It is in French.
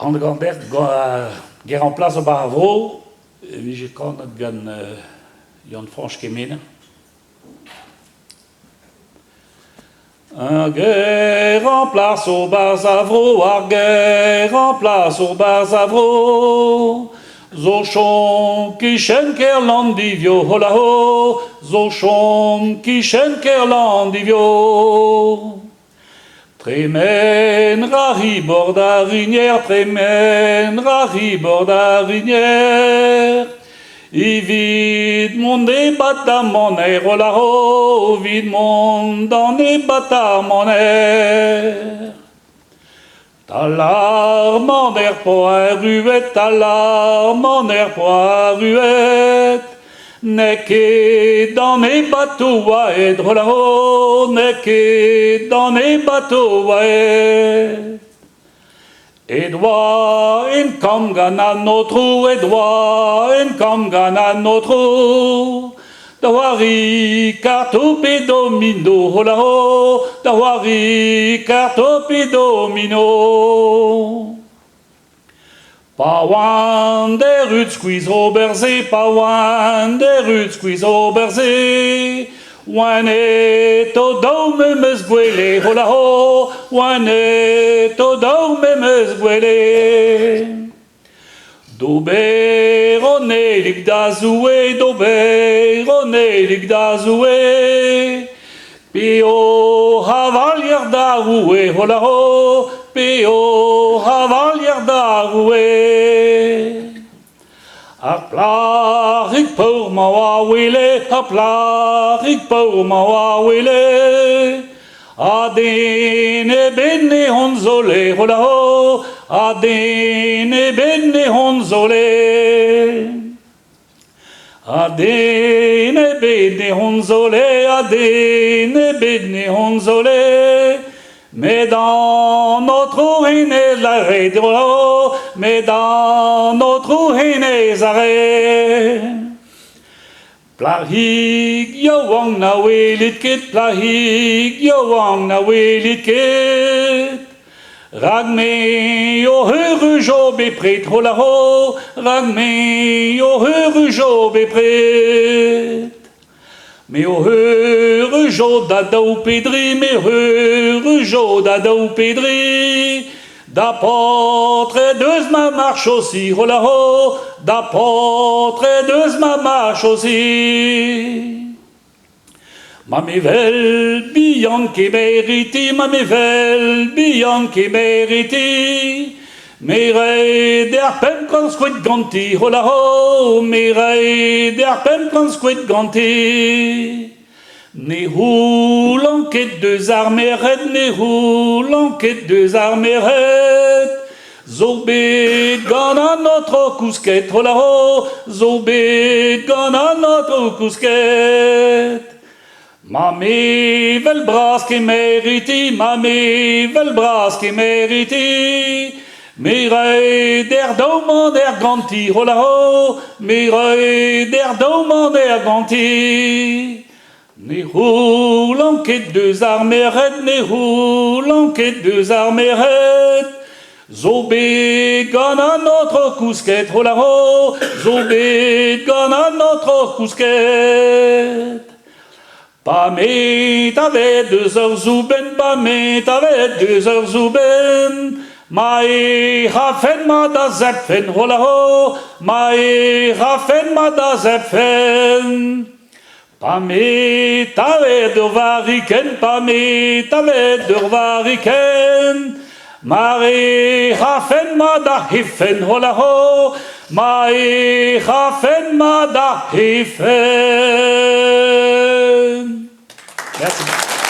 An gant gaera plas o barzh, je kanet gant Jan Franch kemene. Gaera plas o barzh, ar gaera plas o barzh, zo chom kichen kerland divio, hola ho, zo chom kichen kerland divio. Tremen rahi bord a rinière, tremen rahi bord a rinière. Vid mon débat à mon air, oh la ho, vid mon dans débat à mon air. Talar mon air pour un ruette, talar mon air pour un ruette. N'est que dans mes bateaux à être, oh la ho, n'est que dans mes bateaux à être. Edouard, in kam gana notre, Edouard, in kam gana notre. Dawari carto pedomino, oh la ho, dawari carto pedomino. Pawan des rues squeeze au berger, pawan des rues squeeze au berger. Wane to do memes gwele, ho la ho, wane to do memes gwele. Doberone lig da zoue, doberone lig da zoue. Pio havalier da roue, ho la ho, pio havalier da roue. A plarig pour ma wawile, a plarig pour ma wawile. A dene benne honzole, ho la ho, a dene benne honzole. A dene benne honzole, a dene benne honzole. Mais dans notre haine l'arrêt, oh, mais dans notre haine l'arrêt. Plahig yo wang na welit kit, plahig yo wang na welit kit. Rag me yo heureux jo bepret, oh la ho, rag me yo heureux jo bepret. Mais heureux jo d'adou pédri, mais heureux jo d'adou pédri. D'apotre deux ma marche aussi, oh la ho, d'apotre deux ma marche aussi. Mamivel bian qui mériti, mamivel bian qui mériti. Mere der pem kan squid ganti, oh la ho, mere der pem kan squid ganti. Ne roulant que deux armées raides, ne roulant que deux armées raides. Zobé gana notre cousquette, oh la ho, zobé gana notre cousquette. Mami vel bras qui mériti, mami vel bras qui mériti. Mere der dauman der ganti, oh la ho, mere der dauman der ganti. Ne roulant que deux armées raides, ne roulant que deux armées raides. Zobé gana notre cousquette, oh la ho, zobé gana notre cousquette. Pas met avec 2 heures zouben, pas met avec 2 heures zouben. Mai hafen ma da zepfen, oh la ho, mai hafen ma da zepfen. Pa me tave dur variken, pa me tave dur variken. Mai hafen ma da hifen, oh la ho, mai hafen ma da hifen. Merci.